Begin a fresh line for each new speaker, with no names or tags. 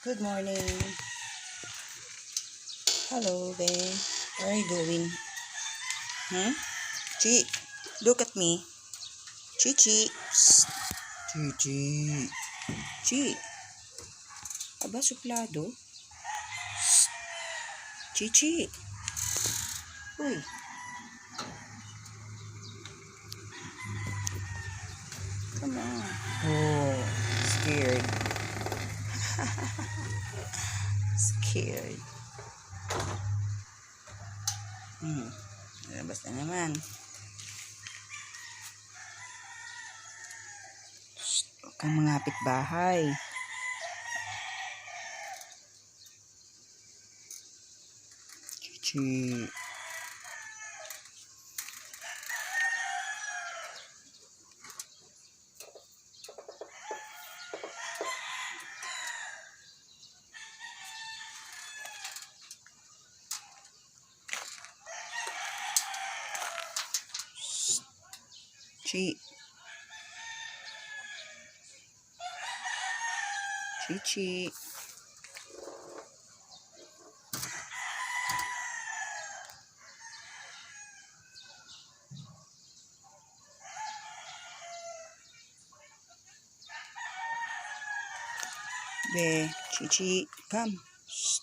Good morning. Hello, babe. What are you doing? Hmm? Chi, look at me. Chi Chi. Psst. Chi Chi. Chi. Aba, suplado. Psst. Chi Chi. Uy. Come on. Oh, scared. Scared. Labas na naman. Psst. Huwag kang mangapit bahay. Chi Chi. Chi. Chi Chi. Be, Chi Chi, come. Shh.